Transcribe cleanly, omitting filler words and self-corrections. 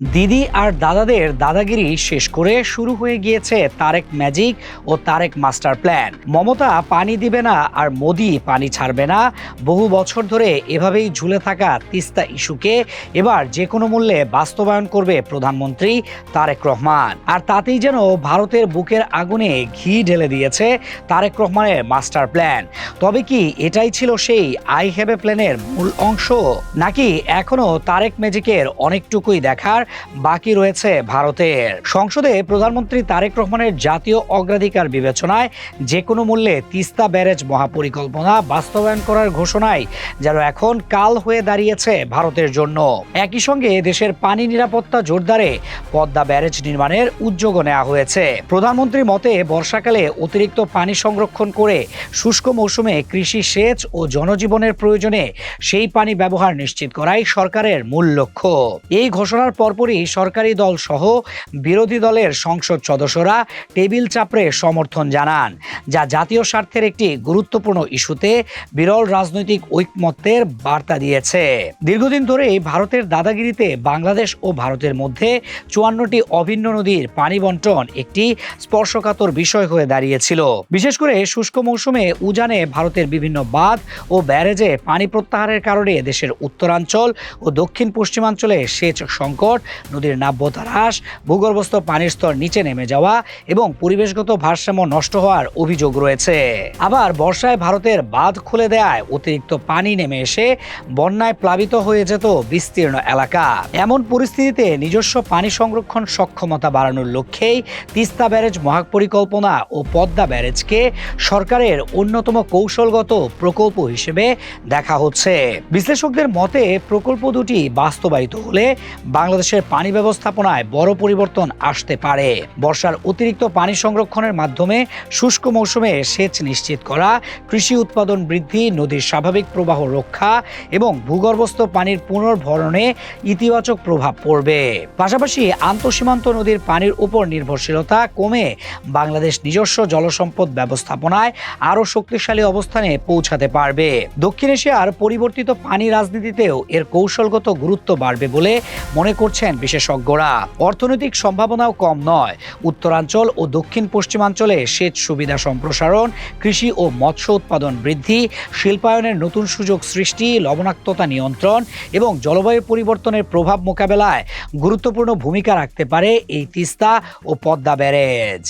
দিদি আর দাদাদের দাদাগিরি শেষ করে শুরু হয়ে গিয়েছে তারেক ম্যাজিক ও তারেক মাস্টার প্ল্যান। মমতা পানি দিবে না আর মোদি পানি ছাড়বে না। বহু বছর ধরে এভাবেই ঝুলে থাকা তিস্তা ইস্যুকে এবার যে কোনো মূল্যে বাস্তবায়ন করবে প্রধানমন্ত্রী তারেক রহমান। আর তাতেই যেন ভারতের বুকের আগুনে ঘি ঢেলে দিয়েছে তারেক রহমানের মাস্টার প্ল্যান। তবে কি এটাই ছিল সেই আই হ্যাভ এ প্ল্যানের মূল অংশ, নাকি এখনো তারেক ম্যাজিকের অনেকটুকুই দেখার বাকি রয়েছে ভারতের? সংসদে প্রধানমন্ত্রী তারেক রহমানের জাতীয় অগ্রাধিকার বিবেচনায় যে কোনো মূল্যে তিস্তা ব্যারেজ মহাপরিকল্পনা বাস্তবায়ন করার ঘোষণায় যেন এখন কাল হয়ে দাঁড়িয়েছে ভারতের জন্য। একই সঙ্গে দেশের পানি নিরাপত্তা জোরদারে পদ্মা ব্যারেজ নির্মাণের উদ্যোগও নেওয়া হয়েছে। প্রধানমন্ত্রীর মতে বর্ষাকালে অতিরিক্ত পানি সংরক্ষণ করে শুষ্ক মৌসুমে কৃষি, সেচ ও জনজীবনের প্রয়োজনে সেই পানি ব্যবহার নিশ্চিত করাই সরকারের মূল লক্ষ্য। এই ঘোষণার পরপরই সরকারি দল সহ বিরোধী দলের সংসদ সদস্যরা টেবিল চাপড়ে সমর্থন জানান, যা জাতীয় স্বার্থের একটি গুরুত্বপূর্ণ ইস্যুতে বিরল রাজনৈতিক ঐকমত্যের বার্তা দিয়েছে। দীর্ঘদিন ধরেই ভারতের দাদাগিরিতে বাংলাদেশ ও ভারতের মধ্যে 54টি অভিন্ন নদীর পানি বন্টন একটি স্পর্শকাতর বিষয় হয়ে দাঁড়িয়েছিল। বিশেষ করে শুষ্ক মৌসুমে উজানে ভারতের বিভিন্ন বাঁধ ও ব্যারেজে পানি প্রত্যাহারের কারণে দেশের উত্তরাঞ্চল ও দক্ষিণ পশ্চিমাঞ্চলে সেচ সংকট, নদীর নাব্যতা হ্রাস, ভূগর্ভস্থ পানির স্তর নিচে নেমে যাওয়া এবং পরিবেশগত ভারসাম্য নষ্ট হওয়ার অভিযোগ রয়েছে। আবার বর্ষায় ভারতের বাঁধ খুলে দেয়ায় অতিরিক্ত পানি নেমে এসে বন্যায় প্লাবিত হয়ে যেত বিস্তীর্ণ এলাকা। এমন পরিস্থিতিতে নিজস্ব পানি সংরক্ষণ সক্ষমতা বাড়ানোর লক্ষ্যেই তিস্তা ব্যারেজ মহাপরিকল্পনা ও পদ্মা ব্যারেজকে সরকারের অন্যতম কৌশলগত প্রকল্প হিসেবে দেখা হচ্ছে। বিশ্লেষকদের মতে প্রকল্প দুটি বাস্তবায়িত হলে বাংলাদেশের পানি ব্যবস্থাপনায় বড় পরিবর্তন আসতে পারে। বর্ষার অতিরিক্ত পানি সংরক্ষণের মাধ্যমে শুষ্ক মৌসুমে সেচ নিশ্চিত করা, কৃষি উৎপাদন বৃদ্ধি, নদীর স্বাভাবিক প্রবাহ রক্ষা এবং ভূগর্ভস্থ পানির পুনর্ভরণে ইতিবাচক প্রভাব পড়বে। পাশাপাশি আন্তঃসীমান্ত নদীর পানির উপর নির্ভরশীলতা কমে বাংলাদেশ নিজস্ব জলসম্পদ ব্যবস্থাপনায় আরও শক্তিশালী অবস্থানে পৌঁছাতে পারবে। দক্ষিণ এশিয়ার পরিবর্তিত পানি রাজনীতিতেও এর কৌশলগত গুরুত্ব বাড়বে বলে মনে করছেন বিশেষজ্ঞরা। অর্থনৈতিক সম্ভাবনাও কম নয়। উত্তরাঞ্চল ও দক্ষিণ পশ্চিমাঞ্চলে সেচ সুবিধা সম্প্রসারণ, কৃষি ও মৎস্য উৎপাদন বৃদ্ধি, শিল্পায়নের নতুন সুযোগ সৃষ্টি, লবণাক্ততা নিয়ন্ত্রণ এবং জলবায়ু পরিবর্তনের প্রভাব মোকাবেলায় গুরুত্বপূর্ণ ভূমিকা রাখতে পারে এই তিস্তা ও পদ্মা ব্যারেজ।